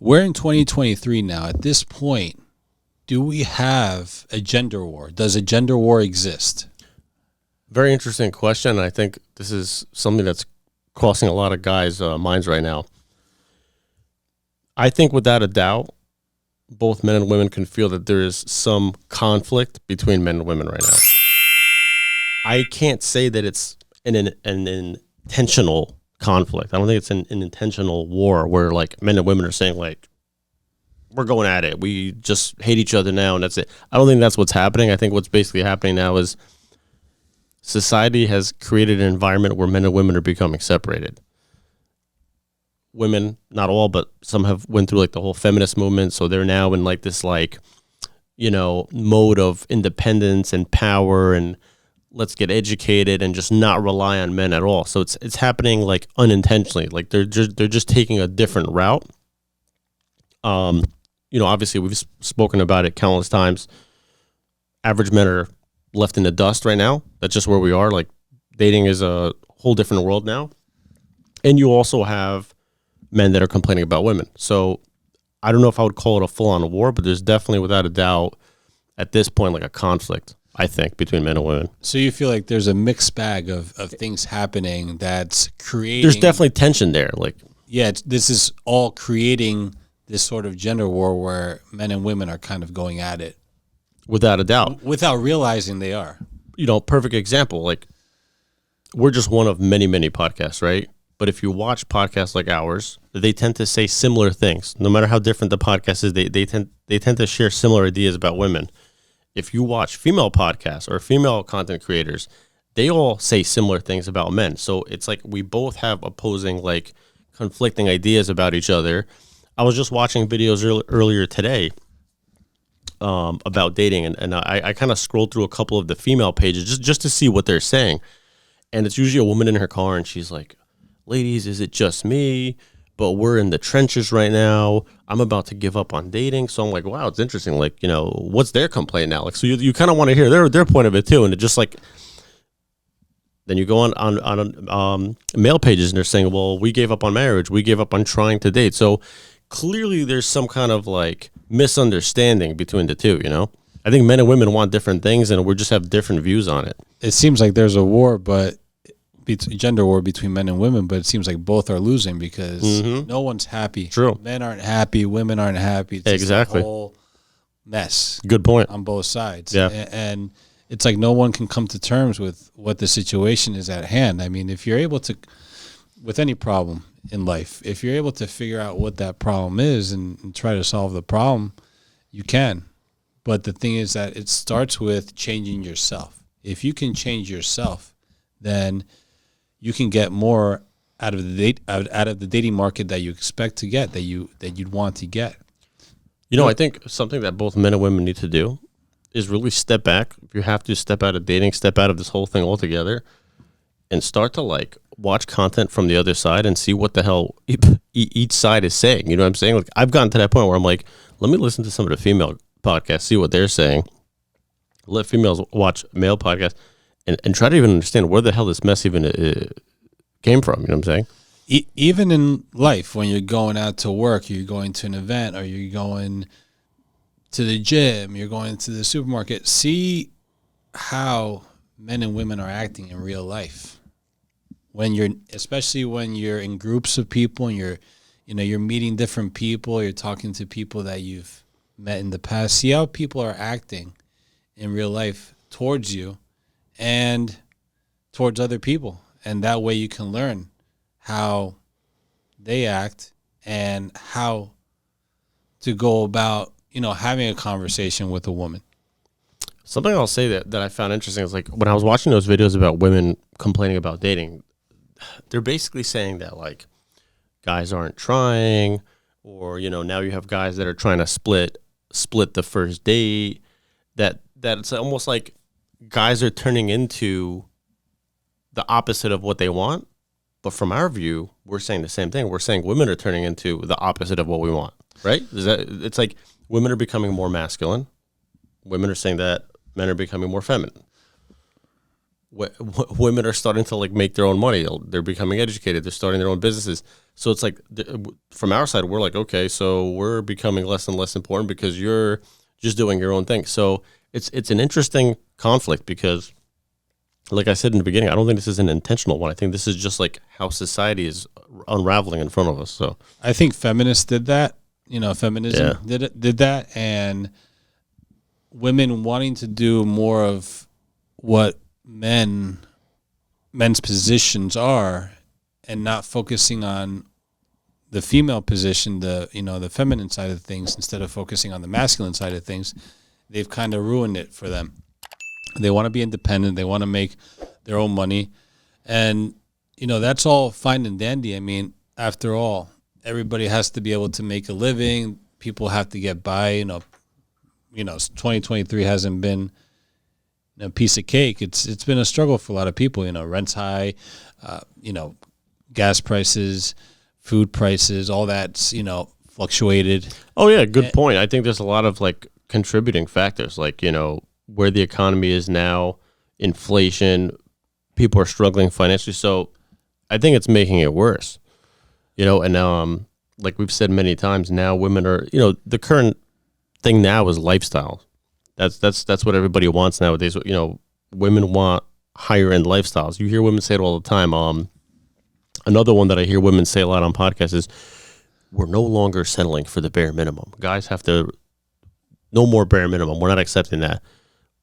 We're in 2023 now. At this point, do we have a gender war? Does a gender war exist? Very interesting question. I think this is something that's crossing a lot of guys' minds right now. I think without a doubt, both men and women can feel that there is some conflict between men and women right now. I can't say that it's an intentional conflict. I don't think it's an intentional war where like men and women are saying like, we're going at it. We just hate each other now and that's it. I don't think that's what's happening. I think what's basically happening now is society has created an environment where men and women are becoming separated. Women, not all, but some have went through like the whole feminist movement. So they're now in like this like, you know, mode of independence and power and let's get educated and just not rely on men at all. So it's happening like unintentionally. Like they're just taking a different route. You know, obviously we've spoken about it countless times. Average men are left in the dust right now. That's just where we are. Like dating is a whole different world now. And you also have men that are complaining about women. So I don't know if I would call it a full-on war, but there's definitely, without a doubt, at this point, like a conflict, I think, between men and women. So you feel like there's a mixed bag of things happening that's creating... There's definitely tension there. Like, yeah, this is all creating this sort of gender war where men and women are kind of going at it. Without a doubt. Without realizing they are. You know, perfect example. Like, we're just one of many, many podcasts, right? But if you watch podcasts like ours, they tend to say similar things. No matter how different the podcast is, they tend to share similar ideas about women. If you watch female podcasts or female content creators, they all say similar things about men. So it's like we both have opposing, like, conflicting ideas about each other. I was just watching videos earlier today about dating, and I kind of scrolled through a couple of the female pages just to see what they're saying. And it's usually a woman in her car, and she's like, ladies, is it just me? But we're in the trenches right now. I'm about to give up on dating. So I'm like, wow, it's interesting. Like, you know, what's their complaint now? Like, so you kind of want to hear their point of it too. And it just like, then you go on male pages and they're saying, well, we gave up on marriage. We gave up on trying to date. So clearly there's some kind of like misunderstanding between the two, you know? I think men and women want different things and we just have different views on it. It seems like there's a war, gender war between men and women, but it seems like both are losing because no one's happy. True. Men aren't happy. Women aren't happy. It's exactly. a whole mess. Good point. On both sides. Yeah. And it's like no one can come to terms with what the situation is at hand. I mean, if you're able to, with any problem in life, if you're able to figure out what that problem is and try to solve the problem, you can. But the thing is that it starts with changing yourself. If you can change yourself, then you can get more out of the dating market that you expect to get, that you'd want to get. You know, I think something that both men and women need to do is really step back. If you have to step out of dating, step out of this whole thing altogether and start to like watch content from the other side and see what the hell each side is saying. You know what I'm saying? Like I've gotten to that point where I'm like, let me listen to some of the female podcasts, see what they're saying. Let females watch male podcasts. And try to even understand where the hell this mess even came from. You know what I'm saying? Even in life, when you're going out to work, you're going to an event, or you're going to the gym, you're going to the supermarket, see how men and women are acting in real life. Especially when you're in groups of people and you're meeting different people, you're talking to people that you've met in the past. See how people are acting in real life towards you and towards other people. And that way you can learn how they act and how to go about, having a conversation with a woman. Something I'll say that I found interesting is like when I was watching those videos about women complaining about dating, they're basically saying that like guys aren't trying, or, now you have guys that are trying to split the first date, that it's almost like guys are turning into the opposite of what they want. But from our view, we're saying the same thing. We're saying women are turning into the opposite of what we want, right? It's like women are becoming more masculine. Women are saying that men are becoming more feminine. women are starting to like make their own money. They're becoming educated. They're starting their own businesses. So it's like from our side, we're like, okay, so we're becoming less and less important because you're just doing your own thing. So it's an interesting conflict because, like I said in the beginning, I don't think this is an intentional one. I think this is just like how society is unraveling in front of us. So I think feminists did that. Feminism did that, and women wanting to do more of what men's positions are, and not focusing on the female position, the feminine side of things, instead of focusing on the masculine side of things. They've kind of ruined it for them. They want to be independent. They want to make their own money. And, that's all fine and dandy. I mean, after all, everybody has to be able to make a living. People have to get by. 2023 hasn't been a piece of cake. It's been a struggle for a lot of people. Rent's high, gas prices, food prices, all that's, fluctuated. Oh, yeah, good point. I think there's a lot of like contributing factors, like, where the economy is now, inflation, people are struggling financially. So I think it's making it worse, and like we've said many times, now women are, the current thing now is lifestyle. That's what everybody wants nowadays. Women want higher end lifestyles. You hear women say it all the time. Another one that I hear women say a lot on podcasts is, we're no longer settling for the bare minimum. Guys have to, no more bare minimum. We're not accepting that.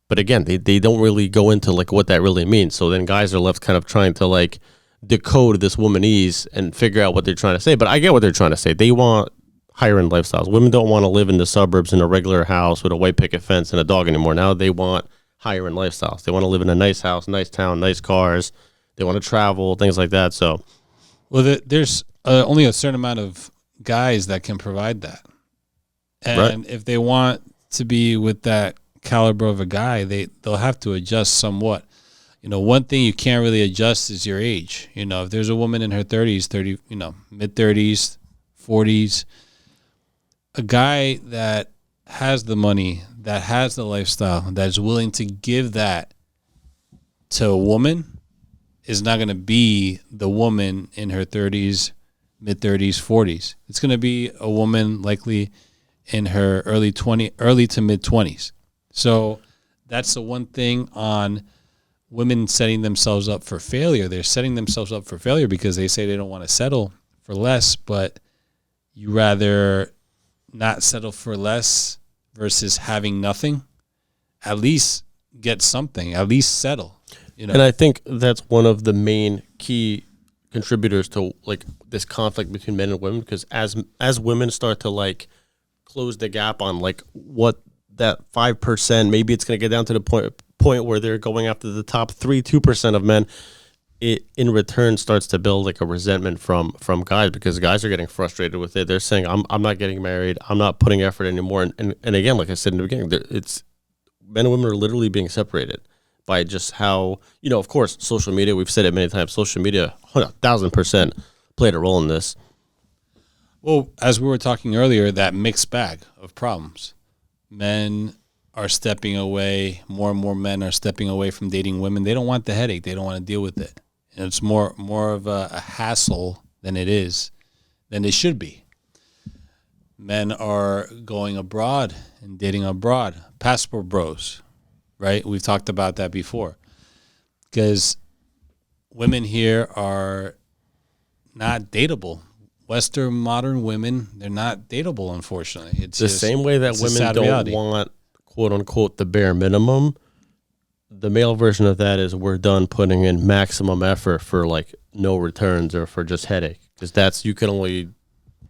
But again, they don't really go into like what that really means. So then guys are left kind of trying to like decode this womanese and figure out what they're trying to say. But I get what they're trying to say. They want higher end lifestyles. Women don't want to live in the suburbs in a regular house with a white picket fence and a dog anymore. Now they want higher end lifestyles. They want to live in a nice house, nice town, nice cars. They want to travel, things like that. So, well, there's only a certain amount of guys that can provide that. And right. If they want to be with that caliber of a guy, they'll have to adjust somewhat. One thing you can't really adjust is your age. If there's a woman in her 30s, mid 30s, 40s, a guy that has the money, that has the lifestyle, that is willing to give that to a woman is not going to be the woman in her 30s, mid 30s, 40s. It's going to be a woman likely in her early to mid 20s. So that's the one thing on women setting themselves up for failure. They're setting themselves up for failure because they say they don't want to settle for less, but you rather not settle for less versus having nothing. At least get something, at least settle. And I think that's one of the main key contributors to like this conflict between men and women, because as women start to like close the gap on like what that 5%, maybe it's going to get down to the point where they're going after the top 2% of men. It in return starts to build like a resentment from guys, because guys are getting frustrated with it. They're saying, I'm not getting married. I'm not putting effort anymore. And again, like I said in the beginning, it's men and women are literally being separated by just how, of course, social media, we've said it many times, social media 1,000% played a role in this. Well, as we were talking earlier, that mixed bag of problems. Men are stepping away. More and more men are stepping away from dating women. They don't want the headache. They don't want to deal with it. And it's more of a hassle than it should be. Men are going abroad and dating abroad. Passport bros, right? We've talked about that before. Because women here are not dateable. Western modern women, they're not dateable, unfortunately. It's the same way that women don't want, quote unquote, the bare minimum. The male version of that is we're done putting in maximum effort for like no returns or for just headache. Because you can only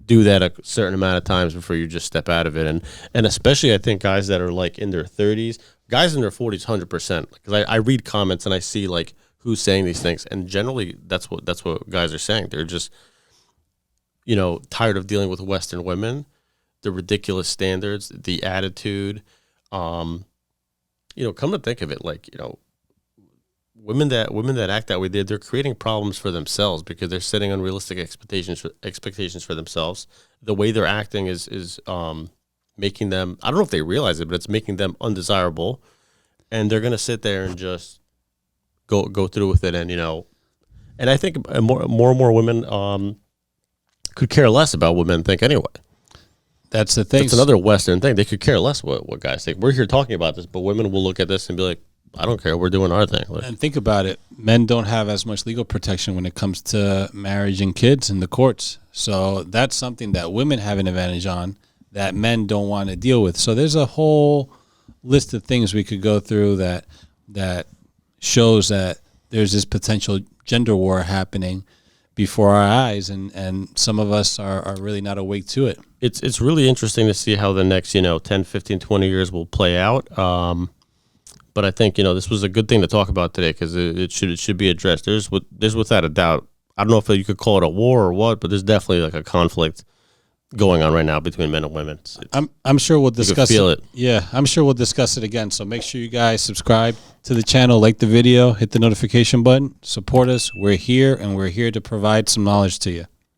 do that a certain amount of times before you just step out of it. And especially I think guys that are like in their 30s, guys in their 40s, 100%. Because I read comments and I see like who's saying these things. And generally that's what guys are saying. They're just, tired of dealing with Western women, the ridiculous standards, the attitude. Come to think of it, like, women that act that way, they're creating problems for themselves because they're setting unrealistic expectations for themselves. The way they're acting is making them, I don't know if they realize it, but it's making them undesirable. And they're going to sit there and just go through with it, and and I think more and more women could care less about what men think anyway. That's the thing. It's another Western thing. They could care less what guys think. We're here talking about this, but women will look at this and be like, I don't care. We're doing our thing. Like, and think about it. Men don't have as much legal protection when it comes to marriage and kids in the courts. So that's something that women have an advantage on that men don't want to deal with. So there's a whole list of things we could go through that shows that there's this potential gender war happening before our eyes, and some of us are really not awake to it. It's really interesting to see how the next 10, 15, 20 years will play out. But I think this was a good thing to talk about today because it should be addressed. There's without a doubt. I don't know if you could call it a war or what, but there's definitely like a conflict going on right now between men and women. I'm sure we'll discuss feel it. Yeah, I'm sure we'll discuss it again. So make sure you guys subscribe to the channel, like the video, hit the notification button, support us. We're here, and we're here to provide some knowledge to you.